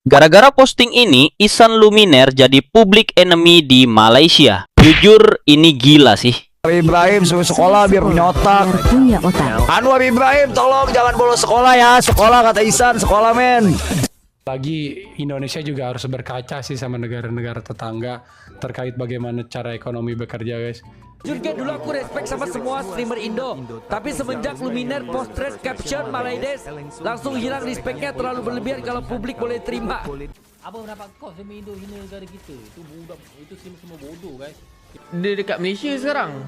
Gara-gara posting ini, Ihsan Luminaire jadi public enemy di Malaysia. Jujur, ini gila sih. Ibrahim suruh sekolah biar punya otak. Anwar Ibrahim tolong jangan bolos sekolah ya. Sekolah kata Ihsan, sekolah men. Lagi Indonesia juga harus berkaca sih sama negara-negara tetangga terkait bagaimana cara ekonomi bekerja, guys. Jujur dulu aku respect sama semua streamer Indo, tapi semenjak Luminaire post thread caption Malaides, langsung hilang respectnya, terlalu berlebihan kalau publik boleh terima. Apa pendapat kau sama Indo hina negara kita? Itu budak, itu semua bodoh guys. Dia dekat Malaysia sekarang.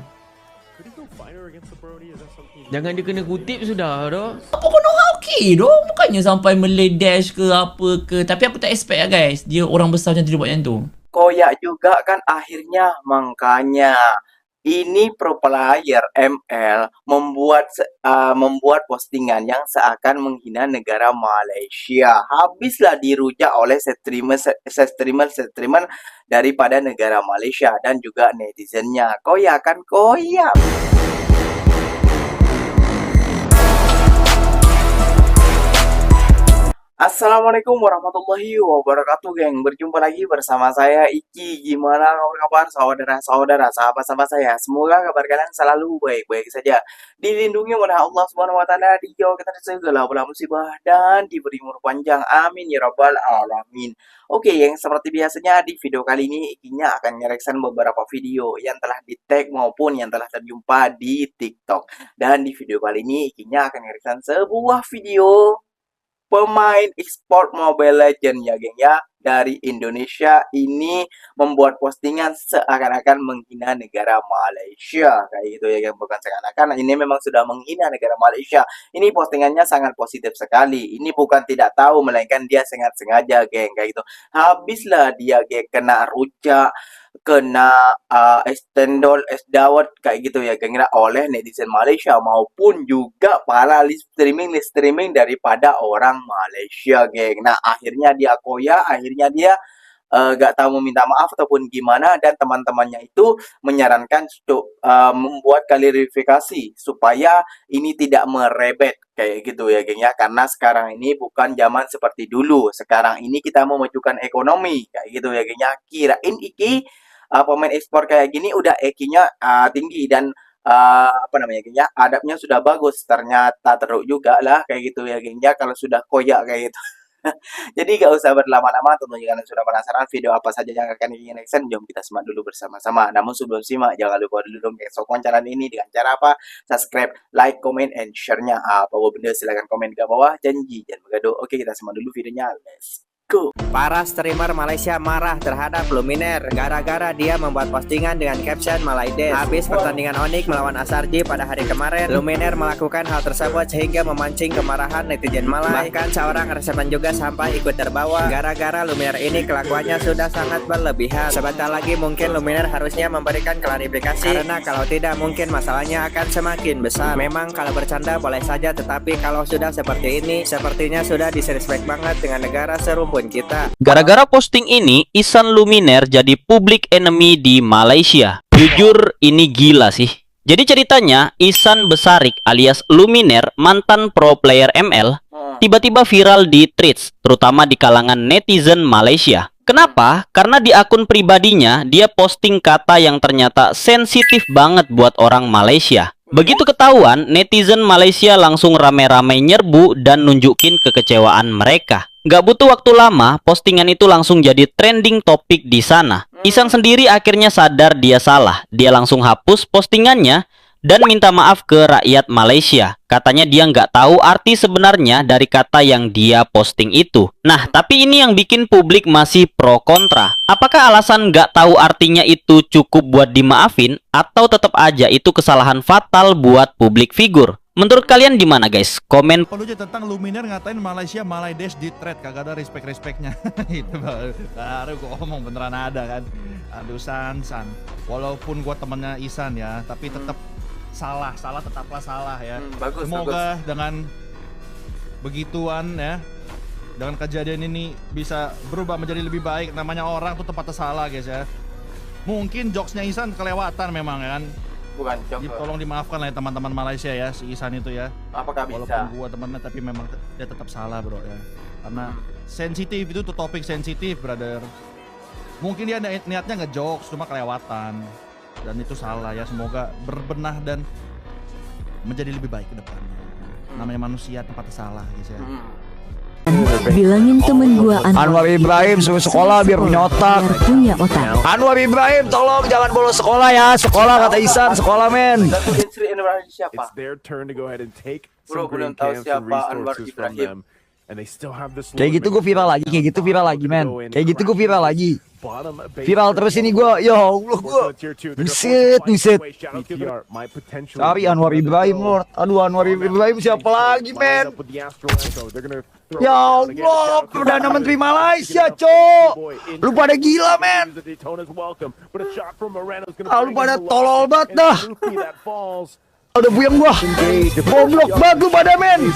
Jangan dia kena kutip sudah doh. Apa kena okey doh? Bukannya sampai meledash ke apa ke. Tapi aku tak expect lah guys. Dia orang besar macam tu dia buat macam tu. Koyak juga kan akhirnya, makanya ini pro player ML membuat postingan yang seakan menghina negara Malaysia. Habislah dirujak oleh streamer daripada negara Malaysia dan juga netizennya. Koyak kan koyak. Assalamualaikum warahmatullahi wabarakatuh, geng. Berjumpa lagi bersama saya Iki. Gimana kabar saudara-saudara, sahabat-sahabat saya? Semoga kabar kalian selalu baik-baik saja, dilindungi oleh Allah Subhanahu wa taala, dijauhkan dari segala bala musibah dan diberi umur panjang. Amin ya rabbal alamin. Oke, yang seperti biasanya di video kali ini Ikinya akan mereaction beberapa video yang telah di-tag maupun yang telah terjumpa di TikTok. Dan di video kali ini Ikinya akan mereaction sebuah video pemain e-sport Mobile Legends ya geng ya, dari Indonesia ini membuat postingan seakan-akan menghina negara Malaysia kayak gitu ya geng. Bukan seakan-akan, ini memang sudah menghina negara Malaysia. Ini postingannya sangat positif sekali. Ini bukan tidak tahu, melainkan dia sengaja geng kayak gitu. Habislah dia geng kena rujak, kena es cendol, es dawet kayak gitu ya geng, oleh netizen Malaysia maupun juga para live streaming daripada orang Malaysia geng. Nah akhirnya dia koyak, akhirnya dia gak tahu meminta maaf ataupun gimana, dan teman-temannya itu menyarankan untuk membuat klarifikasi supaya ini tidak merebet kayak gitu ya geng ya, karena sekarang ini bukan zaman seperti dulu. Sekarang ini kita memajukan ekonomi kayak gitu ya geng ya. Kirain Iki pemain e-sport kayak gini udah EQ-nya tinggi dan apa namanya geng ya, adabnya sudah bagus. Ternyata teruk juga lah kayak gitu ya geng ya, kalau sudah koyak kayak gitu. Jadi gak usah berlama-lama, tentunya kalian sudah penasaran video apa saja yang akan ingin action. Jom kita simak dulu bersama-sama. Namun sebelum simak, jangan lupa dulu dong sokong channel ini dengan cara apa? Subscribe, like, comment, and share-nya. Apa benda silahkan komen di bawah. Janji jangan bergaduh. Oke, kita simak dulu videonya. Let's go. Para streamer Malaysia marah terhadap Luminaire gara-gara dia membuat postingan dengan caption Malaides. Habis pertandingan Onyx melawan SRG pada hari kemarin, Luminaire melakukan hal tersebut sehingga memancing kemarahan netizen Malay. Bahkan seorang resepan juga sampai ikut terbawa gara-gara Luminaire ini kelakuannya sudah sangat berlebihan. Sebentar lagi mungkin Luminaire harusnya memberikan klarifikasi, karena kalau tidak mungkin masalahnya akan semakin besar. Memang kalau bercanda boleh saja, tetapi kalau sudah seperti ini sepertinya sudah disrespect banget dengan negara serumpun kita. Gara-gara posting ini, Ihsan Luminaire jadi public enemy di Malaysia. Jujur, ini gila sih. Jadi ceritanya, Ihsan Besarik alias Luminaire, mantan pro player ML, tiba-tiba viral di tweets, terutama di kalangan netizen Malaysia. Kenapa? Karena di akun pribadinya, dia posting kata yang ternyata sensitif banget buat orang Malaysia. Begitu ketahuan, netizen Malaysia langsung rame-rame nyerbu dan nunjukin kekecewaan mereka. Gak butuh waktu lama, postingan itu langsung jadi trending topik di sana. Ihsan sendiri akhirnya sadar dia salah. Dia langsung hapus postingannya dan minta maaf ke rakyat Malaysia. Katanya dia nggak tahu arti sebenarnya dari kata yang dia posting itu. Nah, tapi ini yang bikin publik masih pro kontra. Apakah alasan nggak tahu artinya itu cukup buat dimaafin, atau tetap aja itu kesalahan fatal buat publik figur? Menurut kalian gimana guys? Komen. Kalau tentang Luminaire ngatain Malaysia Malaides di thread, kagak ada respect-respectnya. Itu baru gua ngomong beneran ada kan. Aduh San. Walaupun gua temennya Ihsan ya, tapi tetap salah tetaplah salah ya. Bagus, semoga bagus. dengan begituan ya, dengan kejadian ini bisa berubah menjadi lebih baik. Namanya orang tuh tempatnya salah guys ya. Mungkin jokesnya Ihsan kelewatan memang ya kan. Bukan Jadi tolong dimaafkan lah ya teman-teman Malaysia ya, si Ihsan itu ya. Apakah bisa? Walaupun gua temennya tapi memang dia tetap salah bro ya. Karena sensitif, itu tuh topik sensitif, brother. Mungkin dia niatnya ngejokes, cuma kelewatan. Dan itu salah ya, semoga berbenah dan menjadi lebih baik ke depannya. Namanya manusia tempatnya salah guys ya. Bilangin temen gua Anwar Ibrahim suruh sekolah biar punya otak. punya otak. Anwar Ibrahim tolong jangan bolos sekolah ya. Sekolah kata Isan, sekolah men. Datu Insri Anwar siapa? It's their turn to go ahead and take Bro, some belum green tahu camps and siapa Anwar resources from Ibrahim. them. And they still have this Kayak gitu gue viral lagi, kayak gitu viral lagi men. Kayak gitu gue viral lagi. Viral terus ini gue, ya Allah gue. Buset. Cari Anwar Ibrahim Lord. Aduh Anwar Ibrahim siapa lagi men? Ya Allah, Perdana Menteri Malaysia cok. Lu pada gila men. Lu pada tolol banget dah. Udah buyang gua. Goblok banget lu pada men.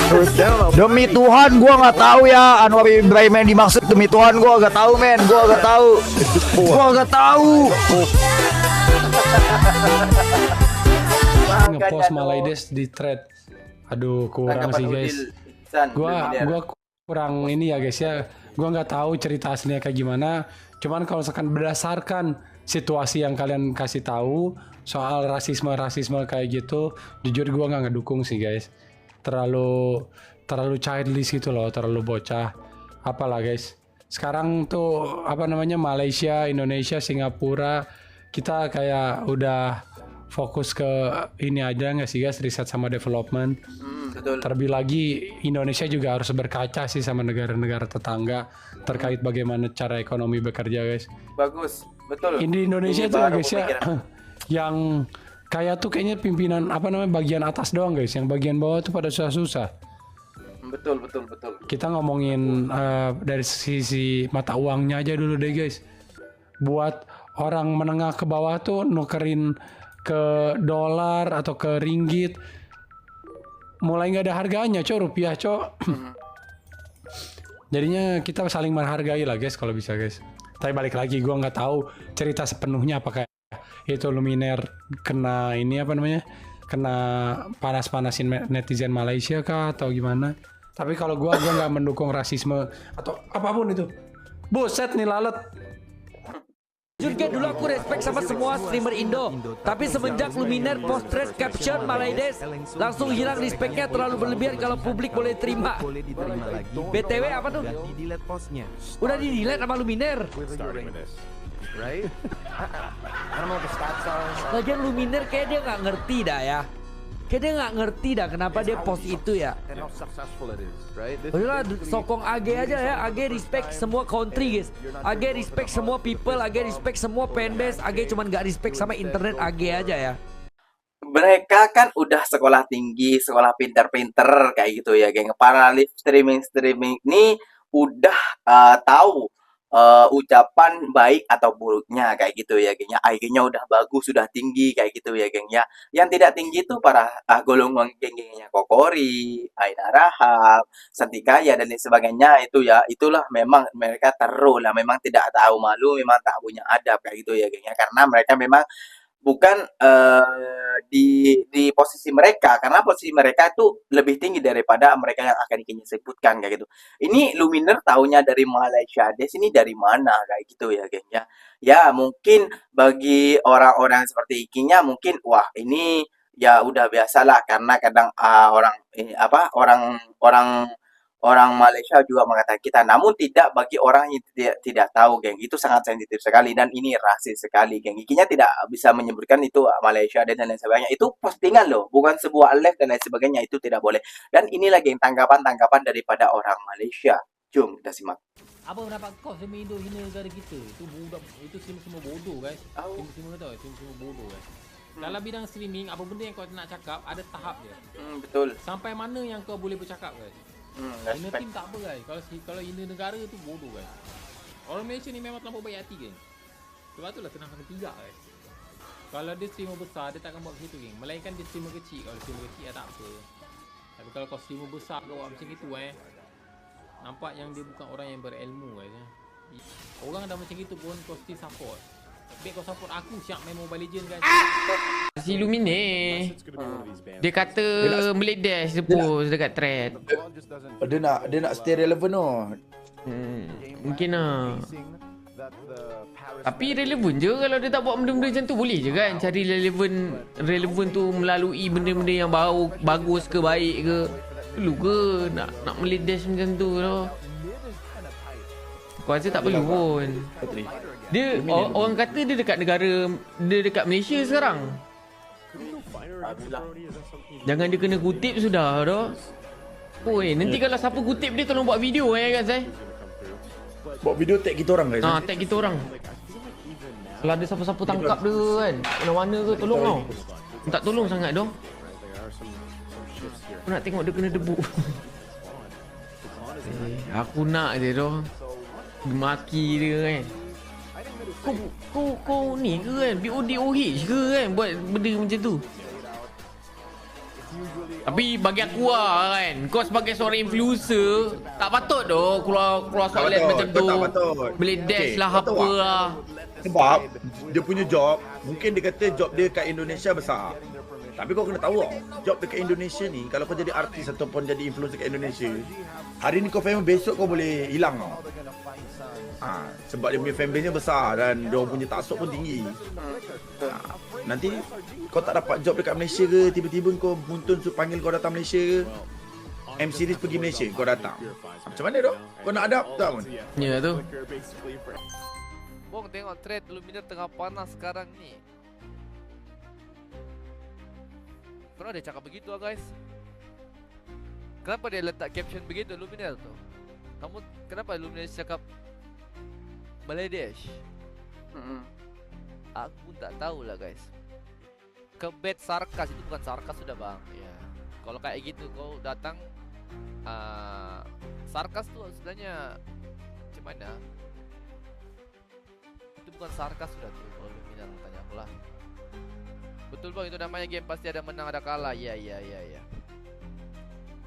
Demi Tuhan gua nggak tahu ya Anwar Ibrahim yang dimaksud. Demi Tuhan gua nggak tahu men. Gua nggak tahu. Ngepost Malaides di thread. Aduh kurang sih guys. Gua kurang ini ya guys ya. Gua nggak tahu cerita aslinya kayak gimana. Cuman kalau misalkan berdasarkan situasi yang kalian kasih tahu soal rasisme kayak gitu, jujur gua nggak ngedukung sih guys. Terlalu childish gitu loh, terlalu bocah. Apalah guys. Sekarang tuh apa namanya Malaysia, Indonesia, Singapura kita kayak udah fokus ke ini aja nggak sih guys, riset sama development. Betul. Terlebih lagi Indonesia juga harus berkaca sih sama negara-negara tetangga terkait bagaimana cara ekonomi bekerja guys. Bagus, betul. Di Indonesia tuh guys ya yang kayak tuh kayaknya pimpinan apa namanya bagian atas doang guys, yang bagian bawah tuh pada susah-susah. Betul. Kita ngomongin dari sisi mata uangnya aja dulu deh guys. Buat orang menengah ke bawah tuh nukerin ke dolar atau ke ringgit mulai nggak ada harganya cok, rupiah cok. Jadinya kita saling menghargai lah guys kalau bisa guys. Tapi balik lagi gue nggak tahu cerita sepenuhnya apakah itu Luminaire kena ini apa namanya, kena panas-panasin netizen Malaysia kah atau gimana. Tapi kalau gue nggak mendukung rasisme atau apapun itu. Buset nih lalat. Jujur dulu aku respect sama semua streamer Indo. Tapi semenjak Luminaire post thread caption Malaides, langsung hilang respectnya, terlalu berlebihan kalau publik boleh terima. BTW apa tuh? Udah di delete sama Luminaire. Lagian Luminaire kayak dia nggak ngerti dah ya. Kayak dia nggak ngerti dah kenapa dia post itu ya. Udahlah sokong AG aja ya. AG respect semua country guys. AG respect semua people. AG respect semua fanbase. AG cuman nggak respect sama internet AG aja ya. Mereka kan udah sekolah tinggi, sekolah pinter-pinter kayak gitu ya geng. Para live streaming ini udah tahu ucapan baik atau buruknya kayak gitu ya gengnya. IG-nya udah bagus, sudah tinggi kayak gitu ya geng ya. Yang tidak tinggi itu para golongan geng-gengnya Kokori, Aina Rahab, Santikaya dan lain sebagainya itu ya. Itulah memang mereka terus lah, memang tidak tahu malu, memang tak punya adab kayak gitu ya gengnya. Karena mereka memang bukan di posisi mereka, karena posisi mereka itu lebih tinggi daripada mereka yang akan Ikinya sebutkan kayak gitu. Ini Luminaire taunya dari Malaysia, Des ini dari mana kayak gitu ya geng ya. Ya mungkin bagi orang-orang seperti Ikinya mungkin wah ini ya udah biasalah, karena kadang orang Malaysia juga mengatakan kita, namun tidak bagi orang yang tidak tahu geng, itu sangat sensitif sekali dan ini rasis sekali geng. Ikinya tidak bisa menyebutkan itu Malaysia dan lain sebagainya, itu postingan loh, bukan sebuah live dan lain sebagainya, itu tidak boleh. Dan inilah geng tanggapan daripada orang Malaysia. Jom kita simak. Apa pendapat kau sama Indo hina negara kita? Itu budak, itu semua bodoh guys. Semua tahu, semua bodoh guys. Dalam bidang streaming, apa benda yang kau nak cakap ada tahap dia. Betul. Sampai mana yang kau boleh bercakap guys. Hina tim tak apa guys. Kalau hina negara tu bodoh guys. Orang Malaysia ni memang terlalu baik hati geng. Sebab itulah senang sangat tidak guys. Kalau dia streamer besar dia takkan buat begitu geng. Melainkan dia streamer kecil. Kalau streamer kecil ya tak apa. Tapi kalau kau streamer besar kau buat macam itu nampak yang dia bukan orang yang berilmu guys. Orang dah macam itu pun kau still support. Baik kau support aku siap main Mobile Legends guys. Si Luminaire dia kata Malaides dia post dekat thread. Dia nak stay relevant tu. Mungkin lah. Tapi relevan je kalau dia tak buat benda-benda macam tu, boleh je kan cari relevan tu melalui benda-benda yang bagus ke baik ke. Perlu ke nak meledash macam tu tau. Aku rasa tak perlu pun. Dia orang kata dia dekat Malaysia sekarang. Jangan dia kena kutip sudah tau. Oi, nanti kalau siapa kutip dia tolong buat video guys. Buat video tag kita orang guys. Tag kita orang. Kalau ada siapa-siapa tangkap dia kan, mana-mana ke tolong tau. Minta tolong sangat doh. Aku nak tengok dia kena debu. Aku nak je doh. Maki dia kan. Kau ni ke kan, BODOH ke kan buat benda macam tu. Tapi bagi aku lah kan, kau sebagai seorang influencer tak patut doh keluar soalan macam tu. Boleh dash lah apa lah. Sebab dia punya job, mungkin dia kata job dia kat Indonesia besar. Tapi kau kena tahu job dekat Indonesia ni, kalau kau jadi artis ataupun jadi influencer kat Indonesia, hari ni kau famous, besok kau boleh hilang tau. Sebab dia punya fanbase-nya besar dan dia punya taksub pun tinggi. Nanti kau tak dapat job dekat Malaysia ke, tiba-tiba kau Muntun panggil kau datang Malaysia ke, M-Series pergi Malaysia, kau datang. Macam mana tu? Kau nak adapt tak pun? Ya tu. Bong, tengok trend Luminar tengah panas sekarang ni. Kenapa dia cakap begitu lah guys? Kenapa dia letak caption begitu Luminar tu? Kenapa Luminar cakap Bangladesh? Aku pun tak tahulah guys. Kebet sarkas itu bukan sarkas sudah bang. Ya. Kalau kayak gitu kau datang sarkas tu sebenarnya macam mana? Itu bukan sarkas sudah tu. Kalau Luminar tanya aku lah. Betul bang, itu namanya game pasti ada menang ada kalah. Ya.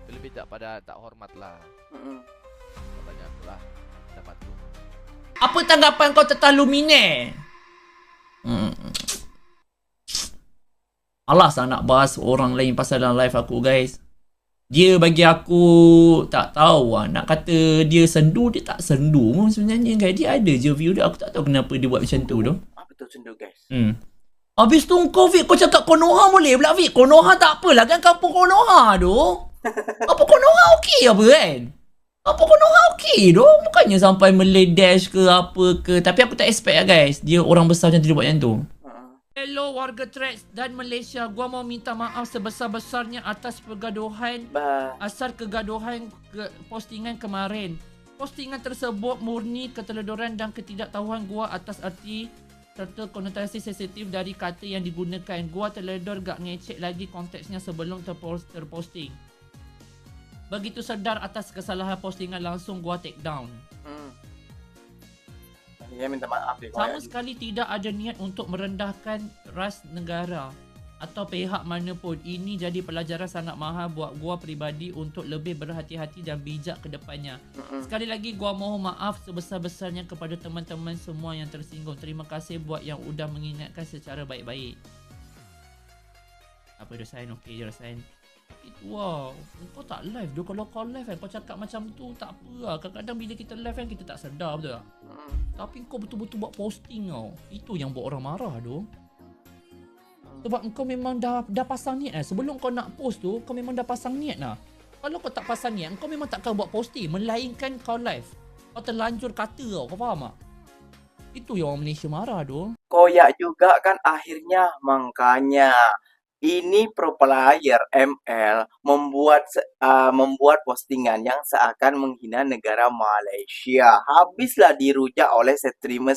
Lebih tak hormat lah. Tanya aku lah. Dapat tu. Apa tanggapan kau tentang Luminar? Alas lah nak bahas orang lain pasal dalam live aku guys. Dia bagi aku tak tahu lah. Nak kata dia sendu, dia tak sendu pun sebenarnya guys. Dia ada je view dia. Aku tak tahu kenapa dia buat macam tu tu. Apa tu sendu guys? Habis tu kau Fik, kau cakap Konoha boleh pula Fik. Konoha tak apalah kan, kampung Konoha tu. Apa Konoha okey apa kan? Apa Konoha okey tu. Bukannya sampai meledash ke apa ke. Tapi aku tak expect lah guys. Dia orang besar macam tu dia buat macam tu. Hello warga Threads dan Malaysia. Gua mau minta maaf sebesar-besarnya atas pergaduhan. Asal kegaduhan postingan kemarin. Postingan tersebut murni keteledoran dan ketidaktahuan gua atas arti serta konotasi sensitif dari kata yang digunakan. Gua teledor gak ngecek lagi konteksnya sebelum terposting. Begitu sedar atas kesalahan postingan, langsung gua take down. Ya, minta maaf deh. Sama sekali tidak ada niat untuk merendahkan ras negara atau pihak mana pun. Ini jadi pelajaran sangat mahal buat gua peribadi untuk lebih berhati-hati dan bijak ke depannya. Sekali lagi gua mohon maaf sebesar-besarnya kepada teman-teman semua yang tersinggung. Terima kasih buat yang udah mengingatkan secara baik-baik. Apa dia sign? Okey je sign. Itu wow, kau tak live tu. Kalau kau live kan, kau cakap macam tu tak apa lah. Kadang-kadang bila kita live kan, kita tak sedar betul tak? Tapi kau betul-betul buat posting tau. Itu yang buat orang marah tu. Sebab kau memang dah pasang niat lah. Sebelum kau nak post tu, kau memang dah pasang niat lah. Kalau kau tak pasang niat, kau memang takkan buat posting. Melainkan kau live, kau terlanjur kata tau. Kau faham tak? Itu yang orang Malaysia marah tu. Koyak juga kan akhirnya. Makanya ini pro player ML membuat postingan yang seakan menghina negara Malaysia. Habislah dirujak oleh streamer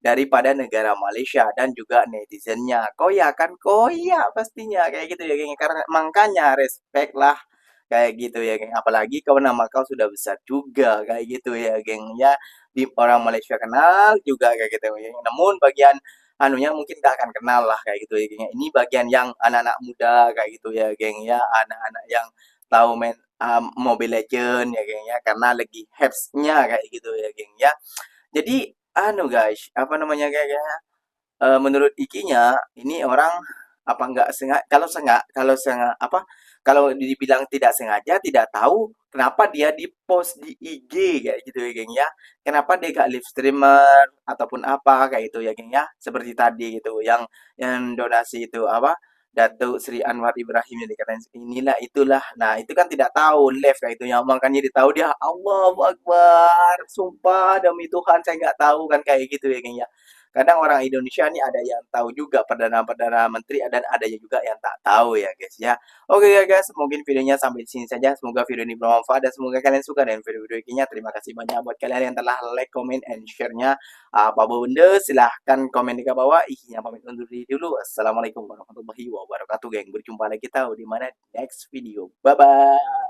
daripada negara Malaysia dan juga netizennya. Koyak kan, koyak pastinya kayak gitu ya geng. Karena makanya respect lah kayak gitu ya geng. Apalagi kalau nama kau sudah besar juga kayak gitu ya geng ya. Di orang Malaysia kenal juga kayak gitu ya. Namun bagian anunya mungkin gak akan kenal lah kayak gitu ya geng. Ini bagian yang anak-anak muda kayak gitu ya geng ya, anak-anak yang tahu main Mobile Legend ya geng ya, karena lagi hype-nya kayak gitu ya geng ya. Jadi guys, apa namanya kayak menurut Ikinya ini orang apa nggak sengaja, kalau sengaja kalau dibilang tidak sengaja, tidak tahu kenapa dia di post di IG kayak gitu ya geng ya. Kenapa dia gak live streamer ataupun apa kayak itu ya geng ya. Seperti tadi gitu yang donasi itu apa? Datuk Sri Anwar Ibrahim yang dikatain inilah itulah. Nah, itu kan tidak tahu live kayak itu yang makanya ditahu dia Allahu Akbar. Sumpah demi Tuhan saya nggak tahu kan kayak gitu ya geng ya. Kadang orang Indonesia nih ada yang tahu juga perdana menteri dan ada juga yang tak tahu ya guys ya. Oke ya guys, mungkin videonya sampai di sini saja. Semoga video ini bermanfaat dan semoga kalian suka dengan video-video ini. Terima kasih banyak buat kalian yang telah like, comment, and share-nya. Apa benda silahkan komen di bawah. Ikhnya pamit undur diri dulu. Assalamualaikum warahmatullahi wabarakatuh geng. Berjumpa lagi kita di mana next video. Bye bye.